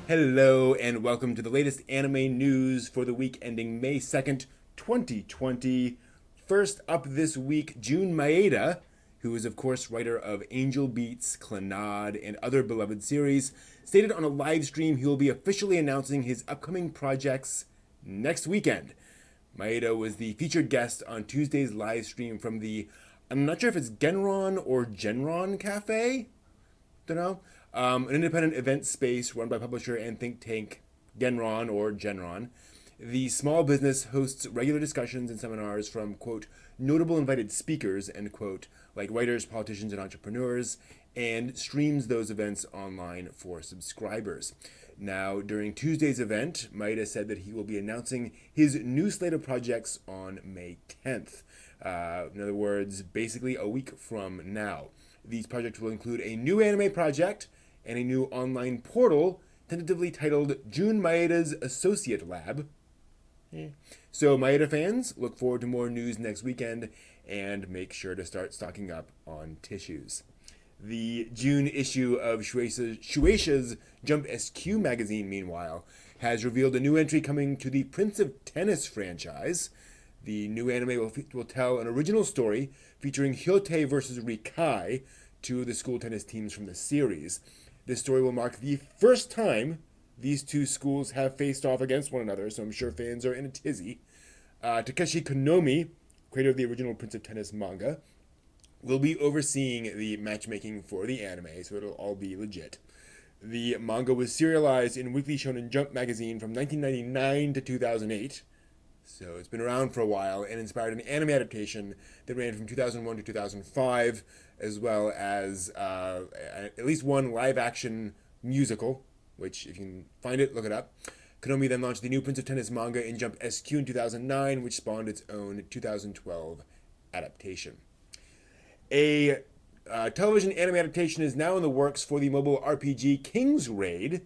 Hello and welcome to the latest anime news for the week ending May 2nd, 2020. First up this week, Jun Maeda, who is of course writer of Angel Beats, Clannad, and other beloved series, stated on a live stream he will be officially announcing his upcoming projects next weekend. Maeda was the featured guest on Tuesday's live stream from I'm not sure if it's Genron or Genron Cafe? Don't know. An independent event space run by publisher and think tank Genron or Genron. The small business hosts regular discussions and seminars from, quote, notable invited speakers, end quote, like writers, politicians, and entrepreneurs, and streams those events online for subscribers. Now, during Tuesday's event, Maeda said that he will be announcing his new slate of projects on May 10th. In other words, basically a week from now. These projects will include a new anime project and a new online portal tentatively titled Jun Maeda's Associate Lab. So Maeda fans, look forward to more news next weekend and make sure to start stocking up on tissues. The June issue of Shueisha's Jump SQ magazine, meanwhile, has revealed a new entry coming to the Prince of Tennis franchise. The new anime will tell an original story featuring Hyote versus Rikai, two of the school tennis teams from the series. This story will mark the first time these two schools have faced off against one another, so I'm sure fans are in a tizzy. Takeshi Konomi, creator of the original Prince of Tennis manga, will be overseeing the matchmaking for the anime, so it'll all be legit. The manga was serialized in Weekly Shonen Jump magazine from 1999 to 2008, so it's been around for a while, and inspired an anime adaptation that ran from 2001 to 2005, as well as at least one live-action musical, which, if you can find it, look it up. Konomi then launched the new Prince of Tennis manga in Jump SQ in 2009, which spawned its own 2012 adaptation. A television anime adaptation is now in the works for the mobile RPG King's Raid.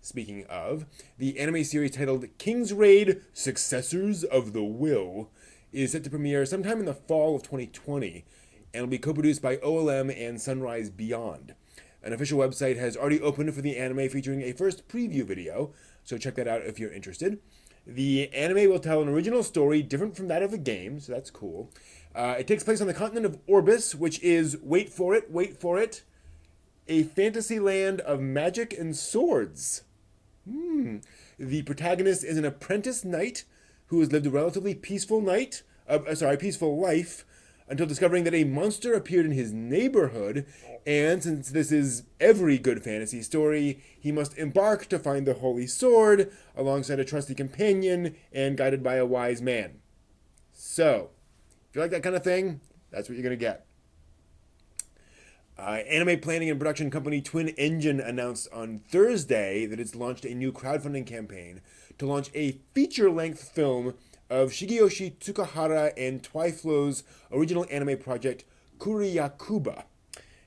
Speaking of, the anime series titled King's Raid Successors of the Will is set to premiere sometime in the fall of 2020 and will be co-produced by OLM and Sunrise Beyond. An official website has already opened for the anime featuring a first preview video, so check that out if you're interested. The anime will tell an original story different from that of the game, so that's cool. It takes place on the continent of Orbis, which is, wait for it, a fantasy land of magic and swords. The protagonist is an apprentice knight who has lived a relatively peaceful life until discovering that a monster appeared in his neighborhood, and since this is every good fantasy story, he must embark to find the holy sword alongside a trusty companion and guided by a wise man. So, if you like that kind of thing, that's what you're going to get. Anime planning and production company Twin Engine announced on Thursday that it's launched a new crowdfunding campaign to launch a feature-length film of Shigeyoshi Tsukahara and Twyflo's original anime project Kuriyakuba.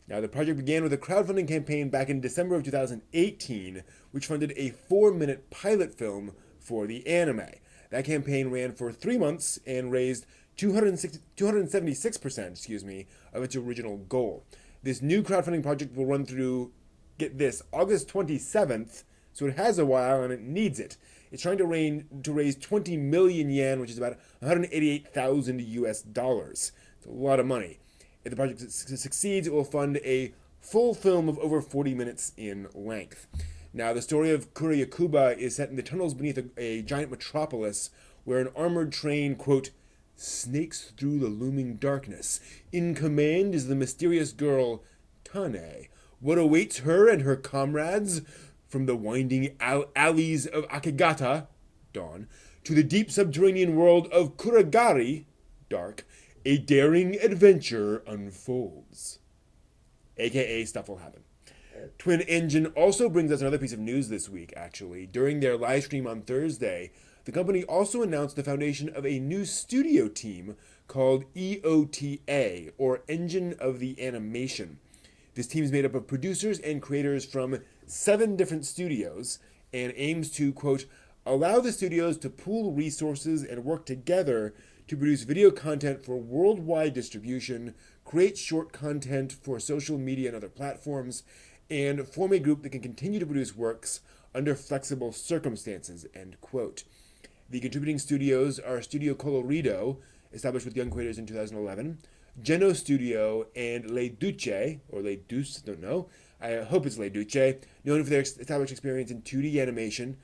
Now, the project began with a crowdfunding campaign back in December of 2018, which funded a 4-minute pilot film for the anime. That campaign ran for 3 months and raised 276% of its original goal. This new crowdfunding project will run through, get this, August 27th, so it has a while and it needs it. It's trying to raise 20 million yen, which is about 188,000 US dollars. It's a lot of money. If the project succeeds, it will fund a full film of over 40 minutes in length. Now, the story of Kuriyakuba is set in the tunnels beneath a giant metropolis where an armored train, quote, snakes through the looming darkness. In command is the mysterious girl, Tane. What awaits her and her comrades from the winding alleys of Akigata, dawn, to the deep subterranean world of Kuragari, dark, a daring adventure unfolds. AKA stuff will happen. Twin Engine also brings us another piece of news this week, actually. During their live stream on Thursday, the company also announced the foundation of a new studio team called eota, or Engine of the Animation. This team is made up of producers and creators from 7 different studios and aims to, quote, allow the studios to pool resources and work together to produce video content for worldwide distribution, create short content for social media and other platforms, and form a group that can continue to produce works under flexible circumstances, end quote. The contributing studios are Studio Colorido, established with young creators in 2011, Geno Studio, and Le Duce, or Le Duce, don't know. I hope it's Le Duce, known for their established experience in 2D animation.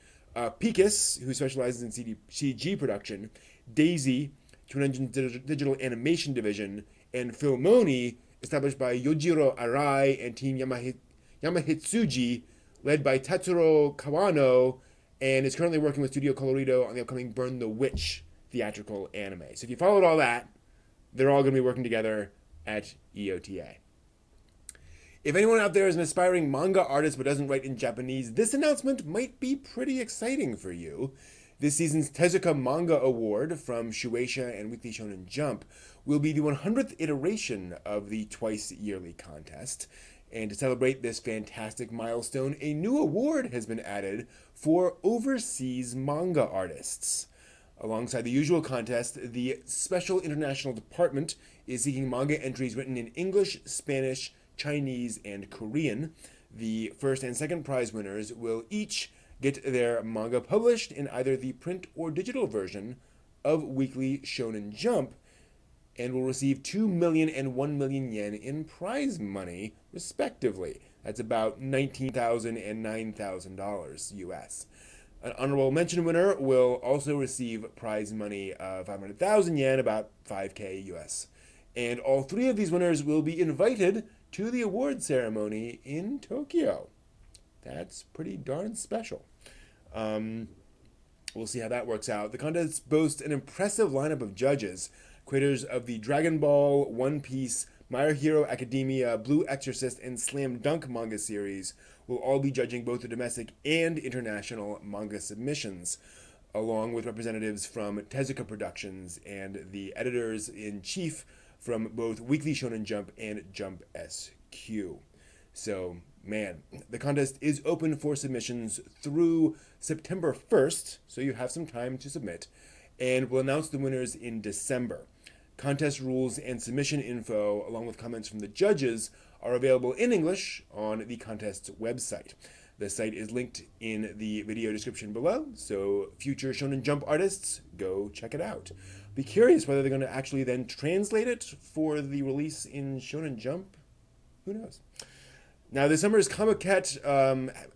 Picus, who specializes in CG production. Daisy, Twin Engine's digital animation division. And Filmoni, established by Yojiro Arai and Team Yamahitsuji, led by Tetsuro Kawano, and is currently working with Studio Colorido on the upcoming Burn the Witch theatrical anime. So if you followed all that, they're all going to be working together at EOTA. If anyone out there is an aspiring manga artist but doesn't write in Japanese, this announcement might be pretty exciting for you. This season's Tezuka Manga Award from Shueisha and Weekly Shonen Jump will be the 100th iteration of the twice-yearly contest. And to celebrate this fantastic milestone, a new award has been added for overseas manga artists. Alongside the usual contest, the Special International Department is seeking manga entries written in English, Spanish, Chinese, and Korean. The first and second prize winners will each get their manga published in either the print or digital version of Weekly Shonen Jump, and will receive 2 million and 1 million yen in prize money, respectively. That's about $19,000 and $9,000 US. An honorable mention winner will also receive prize money of 500,000 yen, about 5K US. And all three of these winners will be invited to the award ceremony in Tokyo. That's pretty darn special. We'll see how that works out. The contest boasts an impressive lineup of judges. Creators of the Dragon Ball, One Piece, My Hero Academia, Blue Exorcist, and Slam Dunk manga series will all be judging both the domestic and international manga submissions, along with representatives from Tezuka Productions and the editors-in-chief from both Weekly Shonen Jump and Jump SQ. So, man, the contest is open for submissions through September 1st, so you have some time to submit, and we'll announce the winners in December. Contest rules and submission info, along with comments from the judges, are available in English on the contest's website. The site is linked in the video description below, so future Shonen Jump artists, go check it out. Be curious whether they're going to actually then translate it for the release in Shonen Jump. Who knows? Now, this summer's Comiket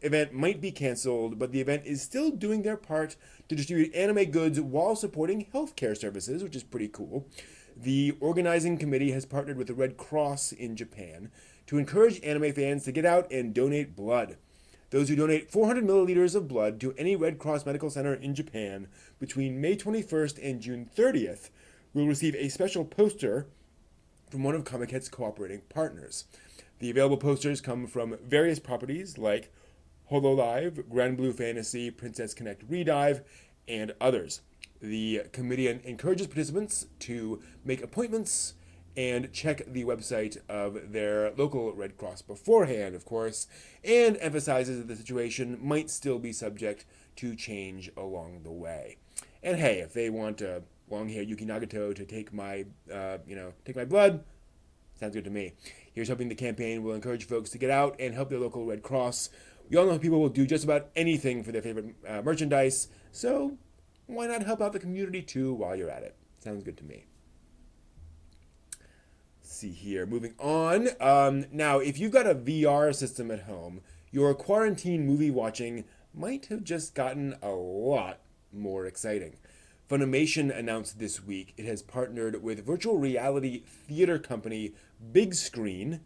event might be canceled, but the event is still doing their part to distribute anime goods while supporting healthcare services, which is pretty cool. The organizing committee has partnered with the Red Cross in Japan to encourage anime fans to get out and donate blood. Those who donate 400 milliliters of blood to any Red Cross medical center in Japan between May 21st and June 30th will receive a special poster from one of Comicet's cooperating partners. The available posters come from various properties like HoloLive, Grand Blue Fantasy, Princess Connect Redive, and others. The committee encourages participants to make appointments and check the website of their local Red Cross beforehand, of course, and emphasizes that the situation might still be subject to change along the way. And hey, if they want long-haired Yuki Nagato to take my blood, sounds good to me. Here's hoping the campaign will encourage folks to get out and help their local Red Cross. We all know people will do just about anything for their favorite merchandise, so why not help out the community too while you're at it? Sounds good to me. Let's see here. Moving on. Now, if you've got a VR system at home, your quarantine movie watching might have just gotten a lot more exciting. Funimation announced this week it has partnered with virtual reality theater company Big Screen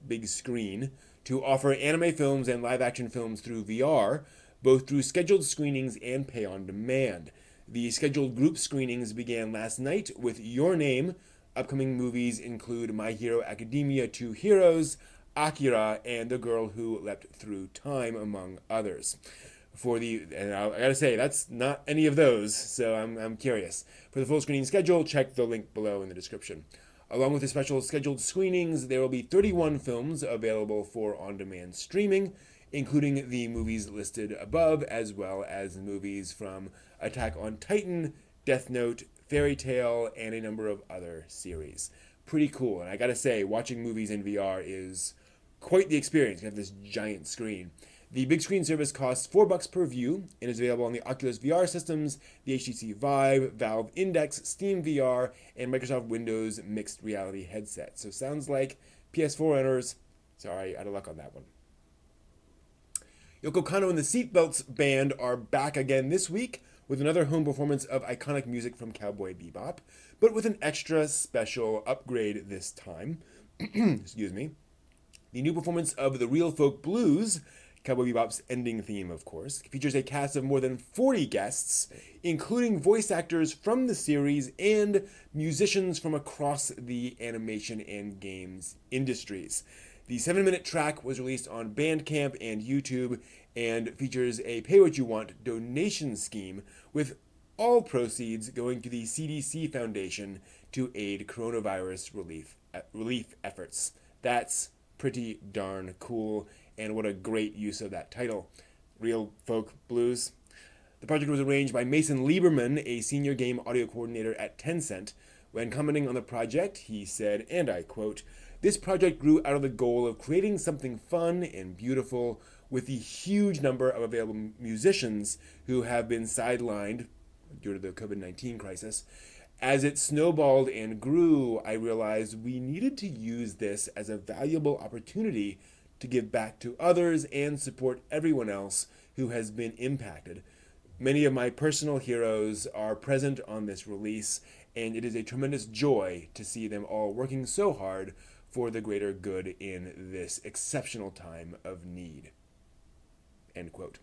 to offer anime films and live-action films through VR, both through scheduled screenings and pay-on-demand. The scheduled group screenings began last night with Your Name. Upcoming movies include My Hero Academia 2 Heroes, Akira, and The Girl Who Leapt Through Time, among others. And I gotta say, that's not any of those, so I'm curious. For the full screening schedule, check the link below in the description. Along with the special scheduled screenings, there will be 31 films available for on-demand streaming, including the movies listed above, as well as movies from Attack on Titan, Death Note, Fairy Tail, and a number of other series. Pretty cool, and I gotta say, watching movies in VR is quite the experience. You have this giant screen. The big screen service costs $4 per view and is available on the Oculus VR systems, the HTC Vive, Valve Index, Steam VR, and Microsoft Windows mixed reality headset. So sounds like PS4 owners, sorry, out of luck on that one. Yoko Kanno and the Seatbelts Band are back again this week with another home performance of iconic music from Cowboy Bebop, but with an extra special upgrade this time. Excuse me. The new performance of the Real Folk Blues, Cowboy Bebop's ending theme, of course, features a cast of more than 40 guests, including voice actors from the series and musicians from across the animation and games industries. The 7-minute track was released on Bandcamp and YouTube and features a pay-what-you-want donation scheme, with all proceeds going to the CDC Foundation to aid coronavirus relief efforts. That's pretty darn cool, and what a great use of that title, Real Folk Blues. The project was arranged by Mason Lieberman, a senior game audio coordinator at Tencent. When commenting on the project, he said, and I quote, "This project grew out of the goal of creating something fun and beautiful with the huge number of available musicians who have been sidelined due to the COVID-19 crisis. As it snowballed and grew, I realized we needed to use this as a valuable opportunity to give back to others and support everyone else who has been impacted. Many of my personal heroes are present on this release, and it is a tremendous joy to see them all working so hard for the greater good in this exceptional time of need." End quote.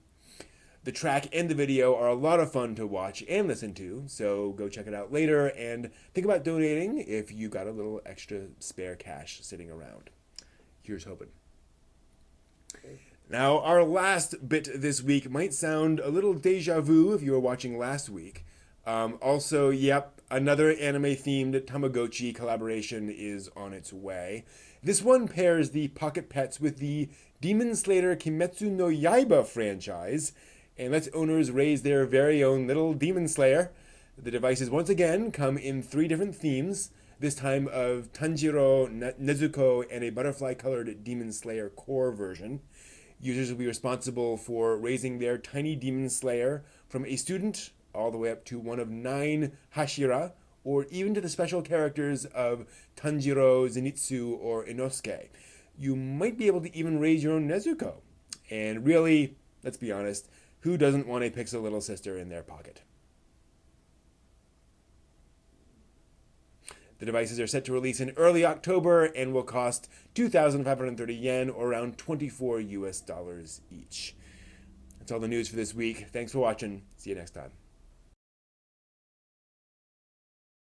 The track and the video are a lot of fun to watch and listen to, so go check it out later and think about donating if you got a little extra spare cash sitting around. Here's hoping. Now, our last bit this week might sound a little deja vu if you were watching last week. Also, yep, another anime-themed Tamagotchi collaboration is on its way. This one pairs the Pocket Pets with the Demon Slayer Kimetsu no Yaiba franchise, and lets owners raise their very own little Demon Slayer. The devices once again come in 3 different themes, this time of Tanjiro, Nezuko, and a butterfly-colored Demon Slayer core version. Users will be responsible for raising their tiny Demon Slayer from a student all the way up to one of 9 Hashira, or even to the special characters of Tanjiro, Zenitsu, or Inosuke. You might be able to even raise your own Nezuko. And really, let's be honest, who doesn't want a pixel little sister in their pocket? The devices are set to release in early October and will cost 2,530 yen, or around $24 US each. That's all the news for this week. Thanks for watching. See you next time.